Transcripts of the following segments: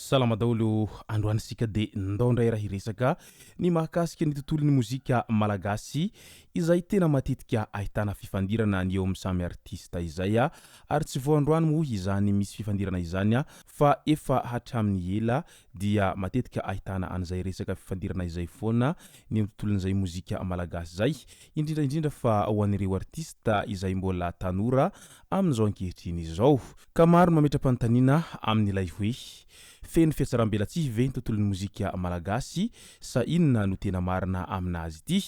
Salama daholo androanisika de ndao ndray raha hiresaka ny mahakasika ny tontolon'ny mozika malagasy izay tena matetika ahitana fifandirana ny eo amin'ny samy artista izay ary tsy vao androany moa izany misy fifandirana izany fa efa hatramin'ny ela dia matetika ahitana an'izay resaka fifandirana izay foana ny amin'ny tontolon'izay mozika malagasy zay indrindra fa ho an'ireo artista izay mbola tanora amin'izao ankehitriny izao ka maro mametra-panontaniana amin'ilay hoe feno fiatsaram-belatsihy ve ny tontolon'ny mozika malagasy sa inona no tena marina aminazy ity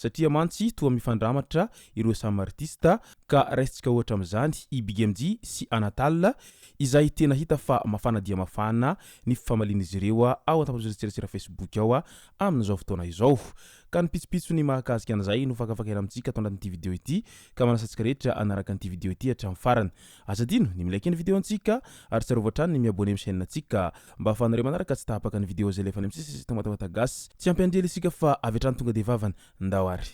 satria mantsy toa mifandramatra ireo samy artista ka raisitsika ohatra amin'izany i BMG sy Anatal izay tena hita fa mafana dia mafana ny fifamalin'izy ireo ao an-tapatry Facebook ao amin'izao fotoana izao ka ny pitsopitso ny mahakasika an'izay no fakafakera amintsika atao anatin'ity video ity ka manasantsika rehetra anaraka an'ity video ity hatramin'ny farany azadino ny milaiky ny video antsika ary tsarovatrany ny miabone amin'ny chaîne antsika mba ahafahanareo manaraka tsy tahapaka ny video zay lefa ny amitsisy WATAWATA GASY tsy ampiandrely isika fa avy hatrany tonga de vavany ndao ary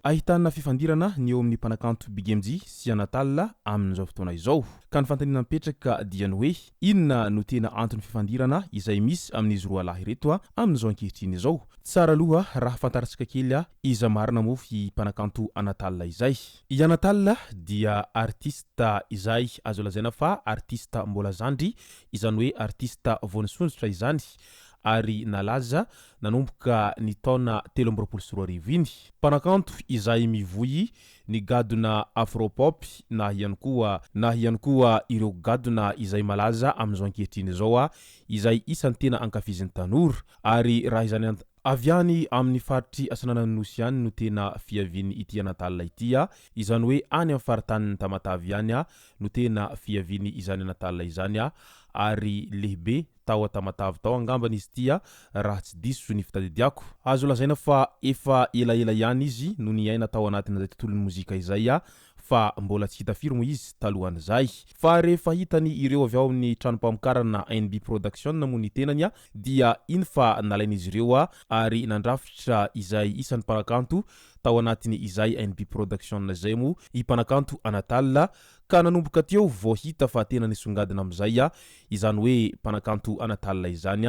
ahitana fifandirana ny eo amin'ny mpanakanto BMG sy Anatal amin'izao fotoana izao ka ny fantaniana mipetraka dia ny hoe inona no tena antony fifandirana izay misy amin'izy roa lahy reto amin'izao ankehitriny izao tsara aloha raha fantaritsika kely iza marina moa i mpanakanto Anatal izay i Anatal dia artista izay azo lazaina fa artista mbola zandry izany hoe artista vao nisondrotra izany ary nalaza nanomboka ny taona 2024 iny mpanakanto izay mivoy ny gadona afropop na ihany koa ireo gadona izay malaza amin'izao ankehitriny izao izay isan'ny tena ankafizin'ny tanora ary raha izany aviany amin'ny faritry Asananan'ny Nosy ihany no tena fiaviany ity Anatal ity izany hoe any amin'ny faritany Tamatavy ihany no tena fiaviany izany Anatal izany ary lehibe tao Tamatavy tao angambany izy ity raha tsy diso ny fitadidiako azo lazaina fa efa elaela ihany izy no niaina tao anatin'izay tontolon'ny mozika izay fa mbola tsy hita firy moa izy talohan'izay fa rehefa hitany ireo avy ao amin'ny tranompamokarana NB Production moa ny tenany dia iny fa nalain'izy ireo ary nandrafitra izay isan'ny mpanakanto tao anatiny izay NB Production zay moa i mpanakanto Anatal ka nanomboka teo vao hita fa tena nisongadina amin'izay izany hoe mpanakanto Anatal izany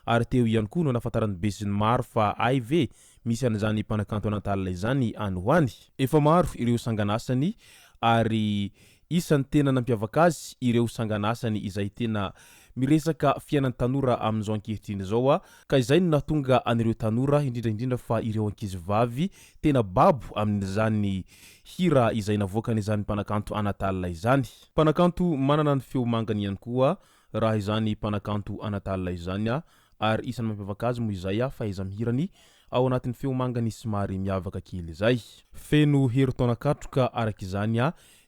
ary teo ihany koa no nafantarany besin'ny maro fa ay ve misy an'izany mpanakanto Anatal izany any hoany efa maro ireo sanganasany ary isan'ny tena nampiavaka azy ireo sanganasany izay tena miresaka fiainan'ny tanora amin'izao ankehitriny izao ka izay no nahatonga an'ireo tanora indrindra fa ireo ankizivavy tena babo amin'izany hira izay navoakany izany mpanakanto Anatal izany mpanakanto manana ny feo mangany ihany koa raha izany mpanakanto Anatal izany ary isan'ny mampiavaka azy moa izay fa iza mihirany ao anatin'ny feo mangany somary miavaka kely izay feno hery-taona katroka araka izany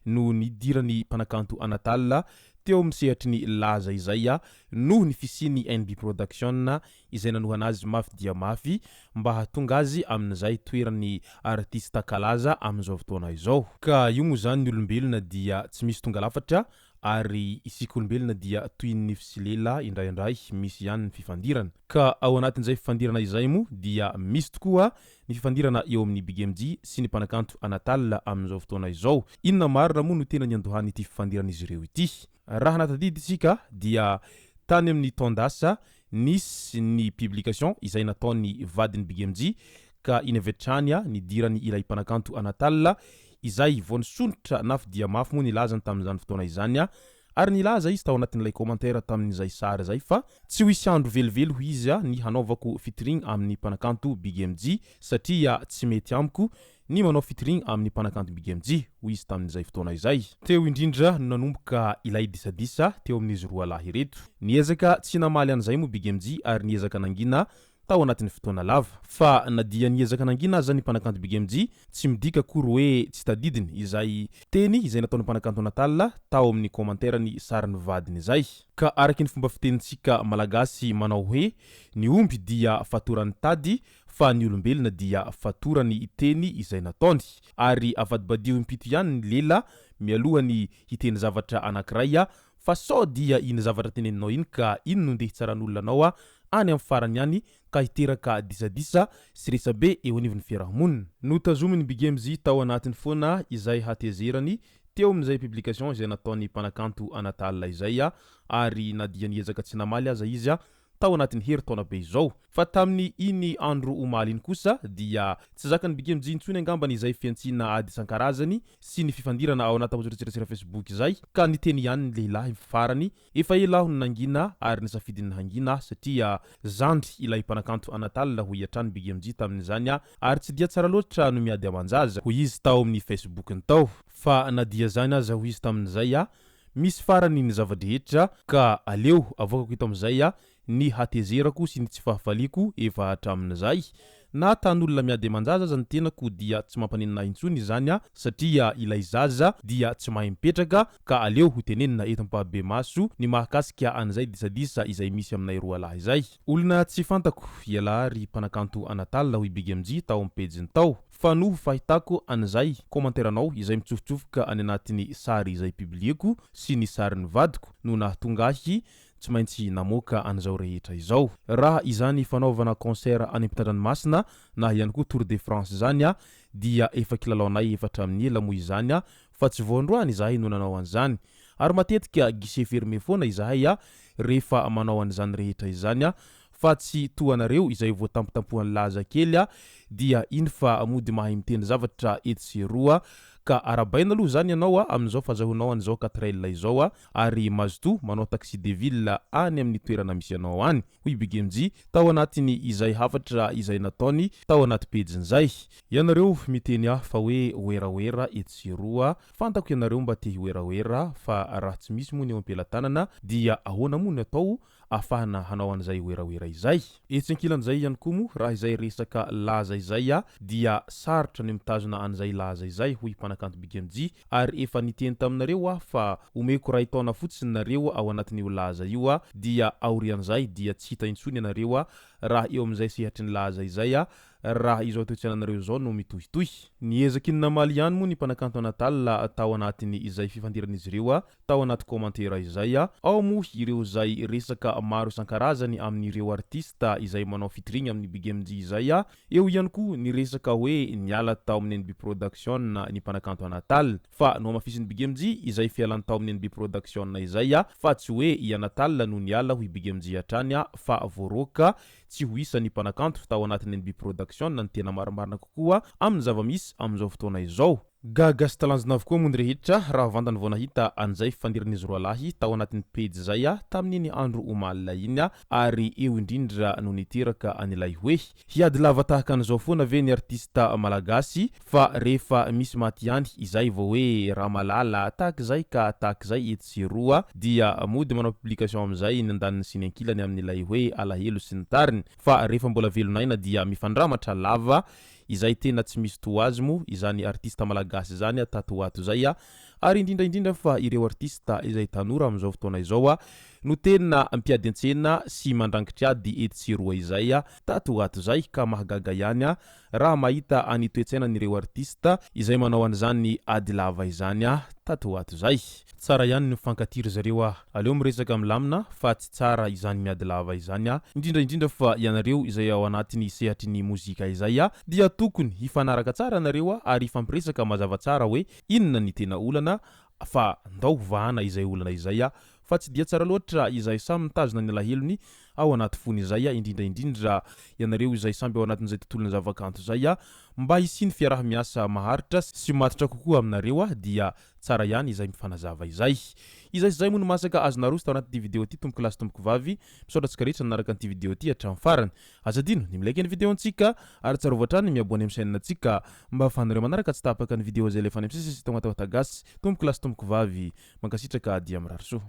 no nidirany mpanakanto Anatal teo amin'ny sehatry ny laza izay noho ny fisiny NB Production izay nanohana azy mafy dia mafy mba hahatonga azy amin'izay toerany artista kalaza amin'izao fotoana izao ka io moa zany ny olombelona dia tsy misy tonga lafatra ary isika olombelona dia toy ny fisilela indraindray misy ihany ny fifandirana ka ao anatin'izay fifandirana izay moa dia misy tokoa ny fifandirana eo amin'ny BMG sy ny mpanakanto Anatal amin'izao fotoana izao inona marina moa no tena niandohany ity fifandirana izy ireo ity raha natadidy isika dia tany amin'ny tondasa nisy ny publication izay nataony vadiny BMG ka iny avetrany nidirany ilay mpanakanto Anatal izay vao nisondrotra nafy dia mafy moa nilazany tamin'izany fotoana izany ary nilaza izy tao anatin'ilay commentaire tamin'izay sary zay fa tsy ho isy andro velivelo izy ny hanaovako featuring amin'ny mpanakanto BMG satria tsy mety amiko ny manao featuring amin'ny mpanakanto BMG ho izy tamin'izay fotoana izay teo indrindra no nanomboka ilay disadisa teo amin'izy roa lahy reto niezaka tsy namaly an'izay moa BMG ary niezaka nangina tao anatin'ny fotoana lava fa nadia niezaka nangina aza ny mpanakanto BMG tsy midika kory hoe tsy tadidiny izay teny izay nataony mpanakanto Anatal tao amin'ny commentaire ny sariny vadiny izay ka araky ny fomba fitenintsika malagasy manao hoe ny omby dia fatorany tady fa ny olombelona dia fatorany teny izay nataony ary avadibadio impito ihany ny lela mialohany hiteny zavatra anankiray fa sao dia iny zavatra teneninao iny ka iny no ndeha hitsaran'olona anao any amin'ny farany ihany ka hiteraka disadisa sy resabe eo anivon'ny fiarahamonina. Notazominy Bigemzy tao anatiny foana izay hatezerany teo amin'izay publication izay nataony mpanakanto Anatal izay ary nadia niezaka tsy namaly aza izy tao anatin'ny herintaona be izao. Fa tamin'ny iny andro omaly iny kosa dia tsy zakany Bigemzy intsony angambany izay fiantsina ady isan-karazany sy ny fifandirana ao anaty hotretsirasira Facebook izay ka niteny ihany ny lehilahy farany efa elaho ny nangina ary nisafidiny hangina satria zandry ilay mpanakanto Anatal ho hiatrany Bigemzy tamin'izany ary tsy dia tsara loatra no miady amanjaza ho izy tao amin'ny Facebook ny tao fa nadia zany aza ho izy tamin'izay misy farany ny zavadrehetra ka aleo avokako ito amin'izay ny hatezerako sy ny tsy fahafaliko efa hatramin'izay na tan'olona miady amanjaza aza ny tenako dia tsy mampaninina intsony izany satria ilay zaza dia tsy mahay mipetraka ka aleo ho tenenina eto mpahabe maso ny mahakasika an'izay disadisa izay misy aminay roa lahy izay. Olona tsy fantako ialahary mpanakanto Anatal hoy Bigemzy tao amin'ny pejiny tao fa noho fahitako an'izay commentaire anao izay mitsofotrofoka any anatin'ny sary izay publieko sy ny sarin'ny vadiko no nahatongahy tsy maintsy namoaka an'izao rehetra izao. Raha izany fanaovana concert any ampitandranomasina na ihany koa Tour de France zany dia efa kilalaonay efa hatramin'ny ela moa izany fa tsy voandroany izahay no nanao an'izany ary matetika guichet fermé foana izahay rehefa manao an'izany rehetra izany fa tsy toanareo izay voatampotampohan'ny laza kely dia iny fa mody mahay miteny zavatra eto sy eroa ka arabaina aloha zany ianao amin'izao fazahonao an'izao 4L izao ary mazoto manao taxi de ville any amin'ny toerana misy anao any. Hoy Bigemzy tao anatiny izay hafatra izay nataony tao anaty pejin'izay. Ianareo miteny fa hoe oeraoera eto sy eroa fantako ianareo mba te oeraoera fa raha tsy misy moa ny eo am-pelantanana dia ahoana moa ny atao afahana hanao an'izay oeraoera izay. Etsy ankilan'izay ihany koa moa raha izay resaka laza izay dia sarotra ny mitazona an'izay laza izay hoy mpanakanto Bigemzy ary efa niteny taminareo fa omeko ray taona fotsiny nareo ao anatin'io laza io dia aorian'izay dia tsy hita intsony ianareo raha eo amin'izay sehatry ny laza izay raha izo atoetsananareo zao no mitohitohy. Niezaky ny namaly ihany moa ny mpanakanto Anatal tao anatiny izay fifandiran'izy ireo tao anaty commentaire izay ao moa ireo zay resaka maro isan-karazany amin'ireo artista izay manao featuring amin'ny Bigemzy izay eo ihany koa ny resaka hoe niala tao amin'ny NB Production ny mpanakanto Anatal fa no amafisin'ny Bigemzy izay fialany tao amin'ny NB Production izay fa tsy hoe i Anatal no niala hoy Bigemzy hatrany fa voaroka tsy ho isa ny mpanakanto tao anatin'ny NB Production ny tena marimarina kokoa amin'ny zava-misy amin'izao fotoana izao. GASY talanjona avokoa moa ny rehetra raha vandany vao nahita an'izay fifandiran'izy roa lahy tao anatin'ny pejy izay tamin'iny andro omalina iny ary eo indrindra no niteraka an'ilay hoe hiady lava tahaka an'izao foana ve ny artista malagasy fa rehefa misy maty ihany izay vao hoe raha malala tahak'izay ka tahak'izay eto sy eroa dia mody manao publication amin'izay ny andaniny sy ny ankilany amin'ilay hoe alahelo sy ny tariny fa rehefa mbola velonaina dia mifandramatra lava izay tena tsy misy toazy mo izany artista malagasy zany tatoato zay ary indrindra fa ireo artista izay tanora amin'izao fotoana izao no tena mpiady an-tsena sy mandrangitry ady eto sy eroa izay tatoato zay ka mahagaga ihany raha mahita any toetsainan'ireo artista izay manao an'izany ady lava izany tatoato zay. Tsara ihany ny mifankatiry zareo aleo miresaka milamina fa tsy tsara izany miady lava izany indrindra fa ianareo izay ao anatiny sehatry ny mozika izay dia tokony hifanaraka tsara nareo ary ifampiresaka mazava tsara hoe inona ny tena olana fa ndao vahana izay olana izay fa tsy dia tsara loatra izay samy mitazona ny alahelony ao anaty fony izay indrindra ianareo izay samby ao anatin'izay tontolon'ny zavakanto zay mba hisiny fiarah-miasa maharitra sy matitra kokoa aminareo dia tsara ihany izay mifanazava izay. Izay moa no masaka azonareo tao anaty video ty tomboko lasy tomboko vavy misaotra tsika rehetra nanaraka ny video ty hatramin'ny farany. Azadino ny milaiky ny video antsika ary tsarovatra ny miabone amin'ny chaîne antsika mba ahafahanareo manaraka tsy tapaka ny video zay lefa nimsisy tao WATAWATA GASY tomboko lasy tomboko vavy mankasitraka dia mirary soa.